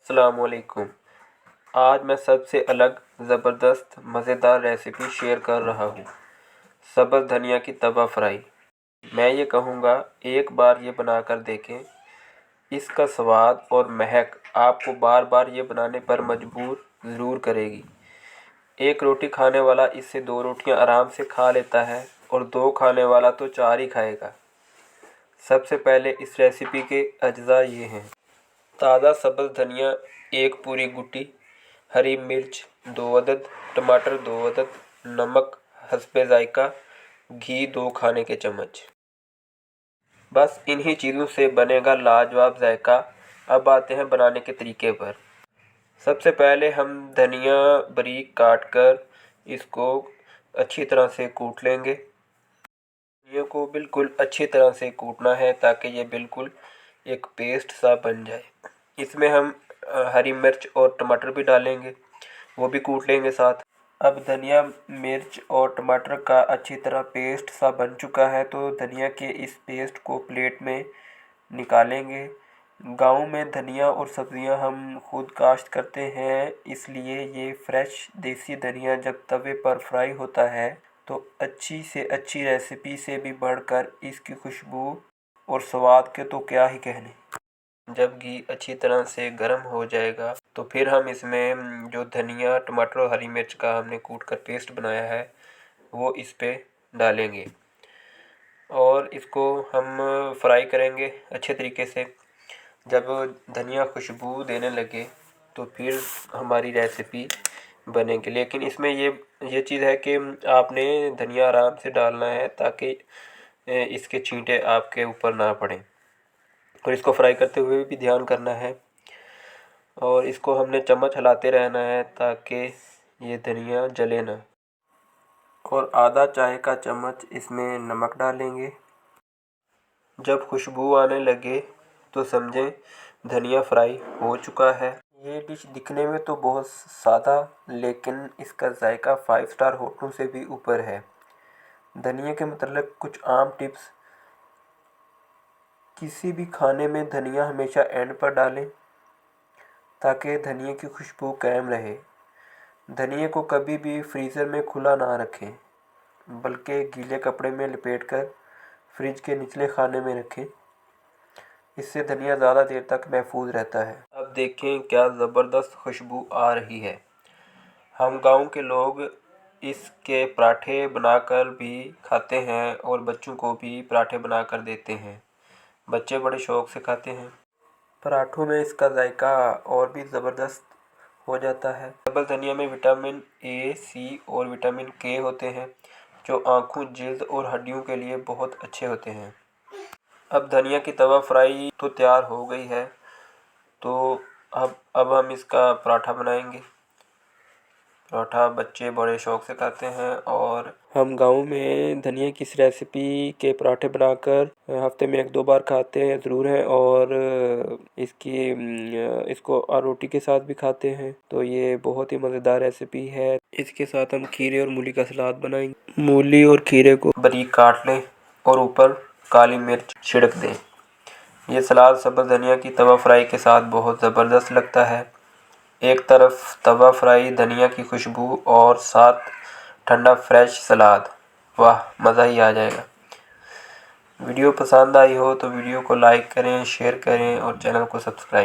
अस्सलाम वालेकुम। आज मैं सबसे अलग ज़बरदस्त मज़ेदार रेसिपी शेयर कर रहा हूँ, सब्ज़ धनिया की तवा फ्राई। मैं ये कहूँगा एक बार ये बनाकर देखें। इसका स्वाद और महक आपको बार बार ये बनाने पर मजबूर ज़रूर करेगी। एक रोटी खाने वाला इससे 2 रोटियाँ आराम से खा लेता है और 2 खाने वाला तो 4 ही खाएगा। सबसे पहले इस रेसिपी के अज्जा ये हैं: ताज़ा सब्ज़ धनिया 1 पूरी गुट्टी, हरी मिर्च 2 अदद, टमाटर 2 अदद, नमक हस्बे ज़ायका, घी 2 खाने के चम्मच। बस इन्हीं चीज़ों से बनेगा लाजवाब ज़ायका। अब आते हैं बनाने के तरीके पर। सबसे पहले हम धनिया बारीक काट कर इसको अच्छी तरह से कूट लेंगे। धनिया को बिल्कुल अच्छी तरह से कूटना है ताकि ये बिल्कुल एक पेस्ट सा बन जाए। इसमें हम हरी मिर्च और टमाटर भी डालेंगे, वो भी कूट लेंगे साथ। अब धनिया मिर्च और टमाटर का अच्छी तरह पेस्ट सा बन चुका है, तो धनिया के इस पेस्ट को प्लेट में निकालेंगे। गांव में धनिया और सब्जियां हम खुद काश्त करते हैं, इसलिए ये फ्रेश देसी धनिया जब तवे पर फ्राई होता है तो अच्छी से अच्छी रेसिपी से भी बढ़कर इसकी खुशबू और स्वाद के तो क्या ही कहने। जब घी अच्छी तरह से गर्म हो जाएगा तो फिर हम इसमें जो धनिया टमाटर और हरी मिर्च का हमने कूट कर पेस्ट बनाया है वो इस पे डालेंगे और इसको हम फ्राई करेंगे अच्छे तरीके से। जब धनिया खुशबू देने लगे तो फिर हमारी रेसिपी बनेगी। लेकिन इसमें ये चीज़ है कि आपने धनिया आराम से डालना है ताकि इसके छींटे आपके ऊपर ना पड़ें, और इसको फ्राई करते हुए भी ध्यान करना है और इसको हमने चम्मच हिलाते रहना है ताकि ये धनिया जले ना। और आधा चाय का चम्मच इसमें नमक डालेंगे। जब खुशबू आने लगे तो समझें धनिया फ्राई हो चुका है। ये डिश दिखने में तो बहुत सादा, लेकिन इसका जायका 5 स्टार होटलों से भी ऊपर है। धनिया के मतलब कुछ आम टिप्स: किसी भी खाने में धनिया हमेशा एंड पर डालें ताकि धनिया की खुशबू कायम रहे। धनिया को कभी भी फ्रीज़र में खुला ना रखें, बल्कि गीले कपड़े में लपेटकर फ्रिज के निचले खाने में रखें। इससे धनिया ज़्यादा देर तक महफूज रहता है। अब देखें क्या ज़बरदस्त खुशबू आ रही है। हम गांव के लोग इसके पराठे बनाकर भी खाते हैं और बच्चों को भी पराठे बनाकर देते हैं। बच्चे बड़े शौक़ से खाते हैं। पराठों में इसका जायका और भी ज़बरदस्त हो जाता है। सब्ज़ धनिया में विटामिन ए, सी और विटामिन के होते हैं, जो आँखों, जिल्द और हड्डियों के लिए बहुत अच्छे होते हैं। अब धनिया की तवा फ्राई तो तैयार हो गई है, तो अब हम इसका पराठा बनाएंगे। पराठा बच्चे बड़े शौक़ से खाते हैं और हम गांव में धनिया की इस रेसिपी के पराठे बनाकर हफ्ते में 1-2 बार खाते हैं ज़रूर हैं, और इसको रोटी के साथ भी खाते हैं। तो ये बहुत ही मज़ेदार रेसिपी है। इसके साथ हम खीरे और मूली का सलाद बनाएंगे। मूली और खीरे को बारीक काट लें और ऊपर काली मिर्च छिड़क दें। ये सलाद सब्ज़ धनिया की तवा फ्राई के साथ बहुत ज़बरदस्त लगता है। एक तरफ तवा फ्राई, धनिया की खुशबू और साथ ठंडा फ्रेश सलाद, वाह मज़ा ही आ जाएगा। वीडियो पसंद आई हो तो वीडियो को लाइक करें, शेयर करें और चैनल को सब्सक्राइब